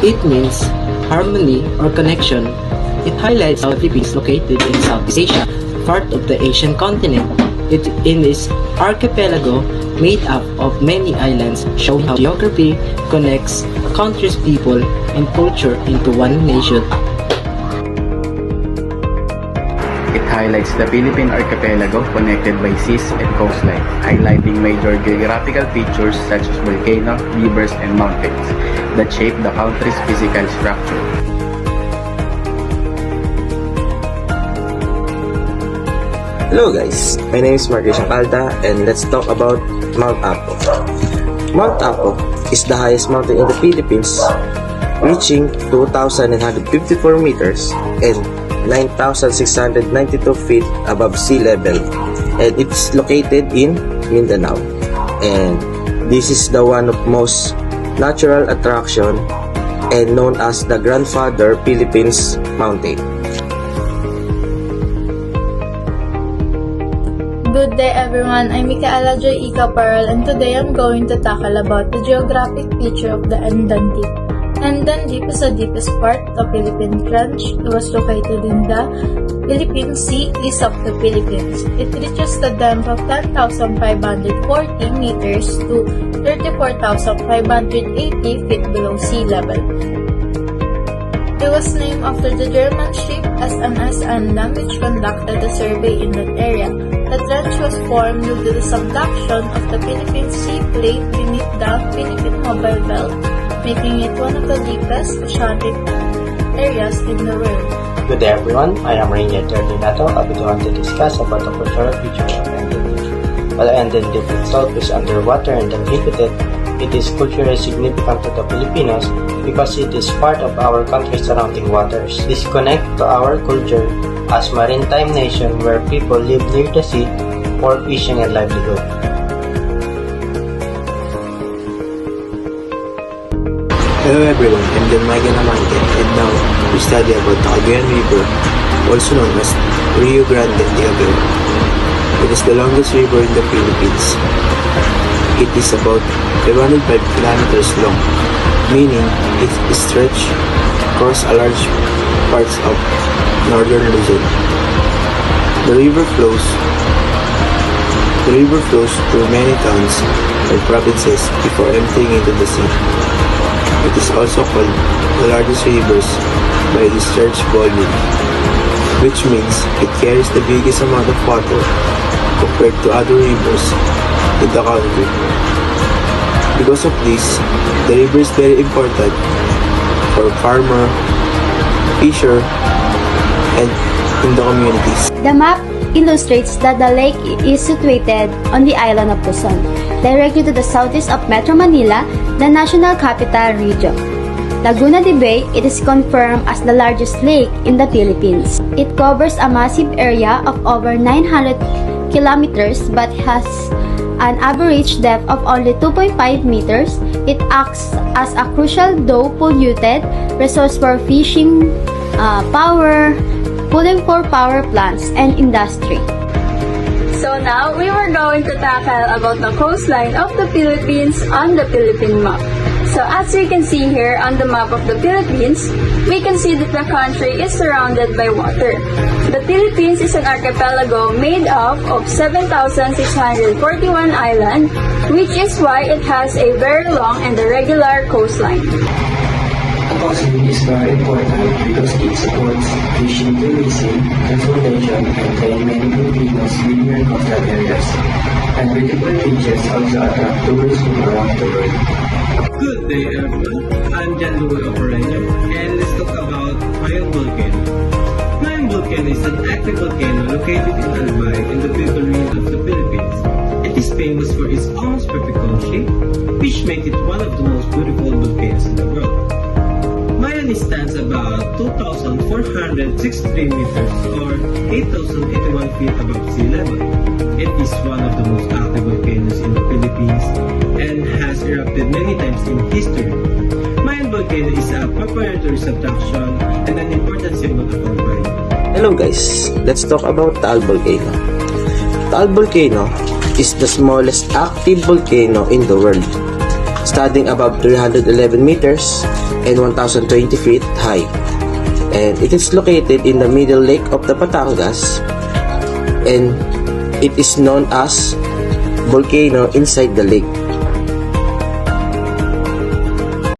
It means harmony or connection. It highlights how the Philippines is located in Southeast Asia, part of the Asian continent. It is archipelago made up of many islands, showing how geography connects a country's people and culture into one nation. It highlights the Philippine archipelago connected by seas and coastline, highlighting major geographical features such as volcanoes, rivers, and mountains that shape the country's physical structure. Hello guys, my name is Marcus Calda and let's talk about Mount Apo. Mount Apo is the highest mountain in the Philippines, reaching 2,954 meters and 9,692 feet above sea level, and it's located in Mindanao. And this is the one of most natural attraction and known as the Grandfather Philippines Mountain. Good day everyone, I'm Micaela Joy Ika Parral and today I'm going to tackle about the geographic feature of the Andan Deep. Andan Deep is the deepest part of the Philippine Trench. It was located in the Philippine Sea east of the Philippines. It reaches the depth of 10,540 meters to 34,580 feet below sea level. It was named after the German ship SMS Andan, which conducted a survey in that area. The trench was formed due to the subduction of the Philippine Sea plate beneath the Philippine Mobile Belt, making it one of the deepest oceanic areas in the world. Good day everyone, I am Rainier Terdinato. I will going to discuss about the cultural feature of Andan Deep. While Andan Deep itself is underwater and uninhabited, it is culturally significant to the Filipinos because it is part of our country's surrounding waters. This connects to our culture as maritime nation where people live near the sea for fishing and livelihood. Hello everyone, I'm Don Magan Amante and now we study about the Cagayan River, also known as Rio Grande de Cagayan. It is the longest river in the Philippines. It is about 505 kilometers long, meaning it stretches across a large parts of northern Luzon. The river flows through many towns and provinces before emptying into the sea. It is also called the largest rivers by discharge volume, which means it carries the biggest amount of water compared to other rivers in the country. Because of this, the river is very important for farmer, fisher, and in the communities. The map illustrates that the lake is situated on the island of Luzon, directly to the southeast of Metro Manila, the national capital region. Laguna de Bay, it is confirmed as the largest lake in the Philippines. It covers a massive area of over 900 kilometers but has an average depth of only 2.5 meters. It acts as a crucial though polluted resource for fishing, power, pooling for power plants, and industry. So now we were going to tackle about the coastline of the Philippines on the Philippine map. So as we can see here on the map of the Philippines, we can see that the country is surrounded by water. The Philippines is an archipelago made up of 7,641 islands, which is why it has a very long and irregular coastline. The coastline is very important because it supports fishing, tourism, transportation, and trade many Filipinos live near coastal areas. And beautiful beaches also attract tourists from around the world. Good day everyone, I'm Jan Louie Opereño and let's talk about Mayon Volcano. Mayon Volcano is an active volcano located in Albay in the Philippine of the Philippines. It is famous for its almost perfect cone shape, which makes it one of the most beautiful volcanoes in the world. Mayon stands about 2,463 meters or 8,081 feet above sea level. It is one of the most active volcanoes in the Philippines and has erupted many times in history. Mayon Volcano is a popular tourist attraction and an important symbol of Albay. Hello guys, let's talk about Taal Volcano. Taal Volcano is the smallest active volcano in the world. standing above 311 meters and 1,020 feet high. And it is located in the middle lake of the Batangas, and it is known as volcano inside the lake.